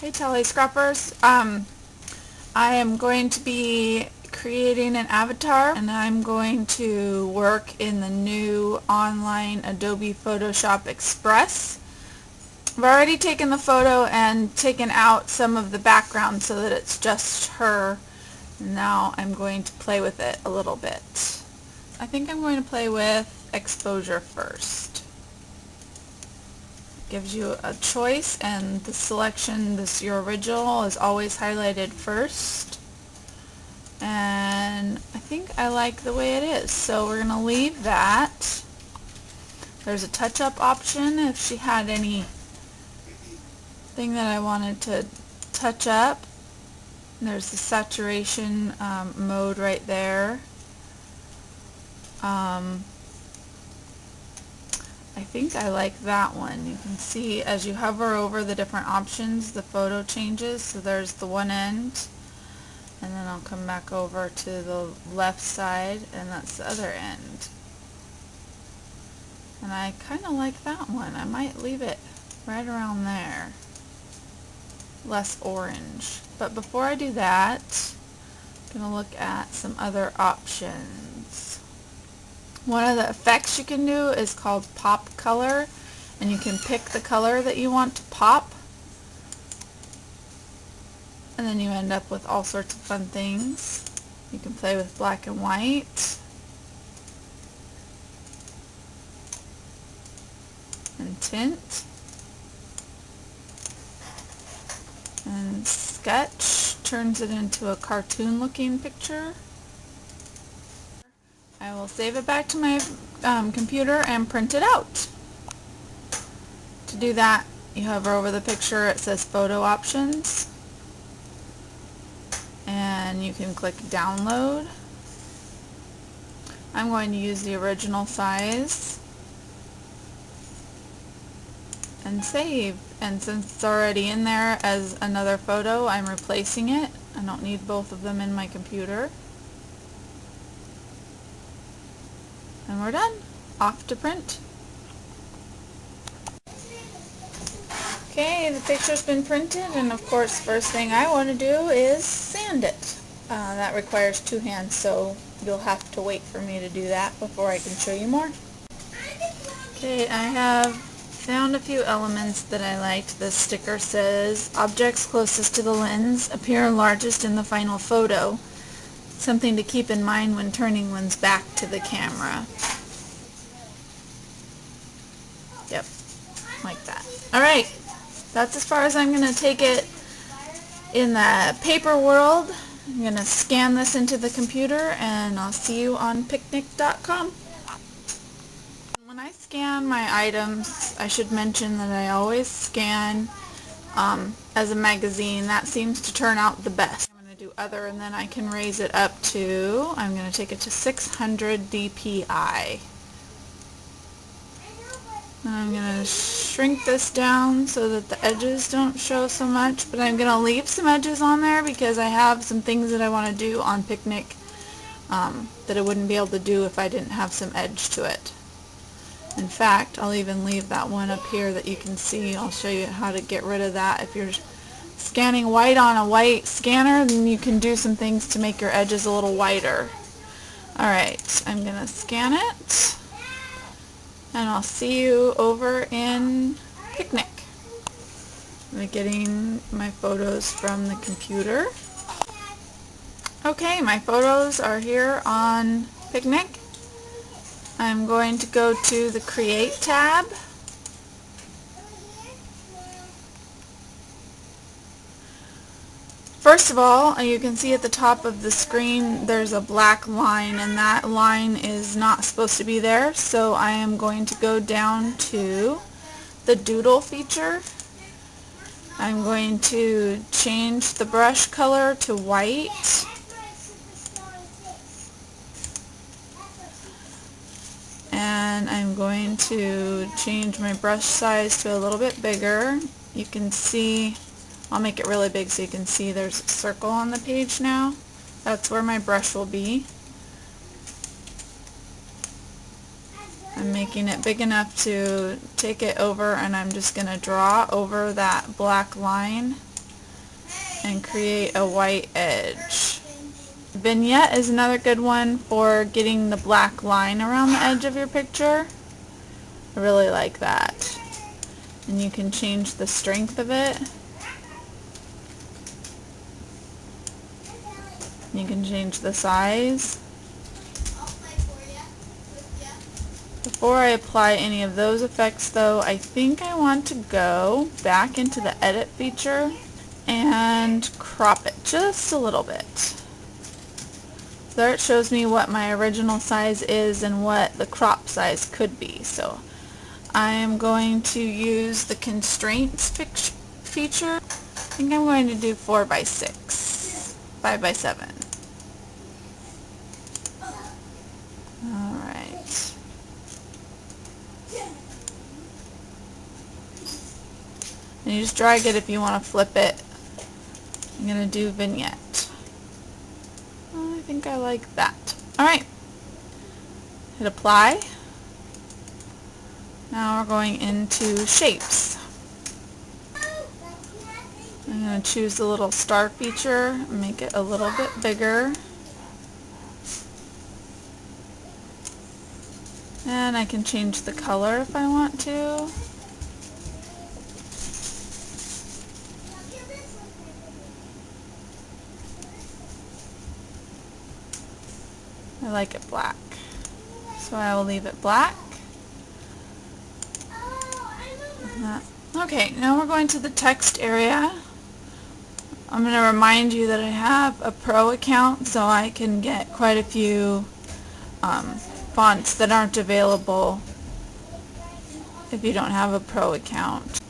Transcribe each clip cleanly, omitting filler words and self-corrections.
Hey Tele Scrappers, I am going to be creating an avatar and I'm going to work in the new online Adobe Photoshop Express. I've already taken the photo and taken out some of the background so that it's just her. Now I'm going to play with it a little bit. I think I'm going to play with exposure first. Gives you a choice, and the selection, your original, is always highlighted first, and I think I like the way it is, so we're going to leave that. There's a touch-up option if she had anything that I wanted to touch up. There's the saturation mode right there. I think I like that one. You can see as you hover over the different options, the photo changes. So there's the one end, and then I'll come back over to the left side, and that's the other end. And I kind of like that one. I might leave it right around there. Less orange. But before I do that, I'm going to look at some other options. One of the effects you can do is called pop color, and you can pick the color that you want to pop, and then you end up with all sorts of fun things. You can play with black and white and tint and sketch turns it into a cartoon looking picture. I will save it back to my computer and print it out. To do that, you hover over the picture, it says photo options, and you can click download. I'm going to use the original size and save, and since it's already in there as another photo, I'm replacing it. I don't need both of them in my computer. And we're done. Off to print. Okay, the picture's been printed, and of course first thing I want to do is sand it. That requires two hands, so you'll have to wait for me to do that before I can show you more. Okay, I have found a few elements that I liked. The sticker says, objects closest to the lens appear largest in the final photo. Something to keep in mind when turning one's back to the camera. Yep, like that. Alright, that's as far as I'm going to take it in the paper world. I'm going to scan this into the computer, and I'll see you on picnik.com. When I scan my items, I should mention that I always scan as a magazine. That seems to turn out the best. I'm going to do other, and then I can raise it up to, I'm going to take it to 600 dpi. And I'm going to shrink this down so that the edges don't show so much, but I'm going to leave some edges on there because I have some things that I want to do on Picnik that I wouldn't be able to do if I didn't have some edge to it. In fact, I'll even leave that one up here that you can see. I'll show you how to get rid of that. If you're scanning white on a white scanner, then you can do some things to make your edges a little whiter. Alright, I'm going to scan it, and I'll see you over in Picnik. I'm getting my photos from the computer. Okay, my photos are here on Picnik. I'm going to go to the Create tab. First of all, you can see at the top of the screen there's a black line, and that line is not supposed to be there, so I am going to go down to the doodle feature. I'm going to change the brush color to white. And I'm going to change my brush size to a little bit bigger. You can see, I'll make it really big so you can see there's a circle on the page now. That's where my brush will be. I'm making it big enough to take it over, and I'm just going to draw over that black line and create a white edge. Vignette is another good one for getting the black line around the edge of your picture. I really like that. And you can change the strength of it. You can change the size. Before I apply any of those effects though, I think I want to go back into the edit feature and crop it just a little bit. There it shows me what my original size is and what the crop size could be. So I am going to use the constraints feature. I think I'm going to do 4 by 6, 5 by 7. Alright. And you just drag it if you want to flip it. I'm going to do vignette. I think I like that. Alright. Hit apply. Now we're going into shapes. I'm going to choose the little star feature and make it a little bit bigger. And I can change the color if I want to. I like it black, so I will leave it black. Okay, now we're going to the text area. I'm going to remind you that I have a pro account, so I can get quite a few fonts that aren't available if you don't have a pro account.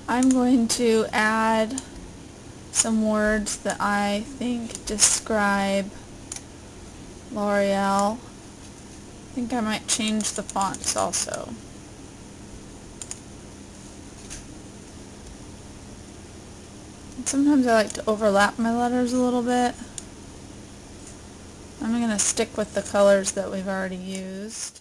I'm going to add some words that I think describe L'Oreal. I think I might change the fonts also. And sometimes I like to overlap my letters a little bit. I'm going to stick with the colors that we've already used.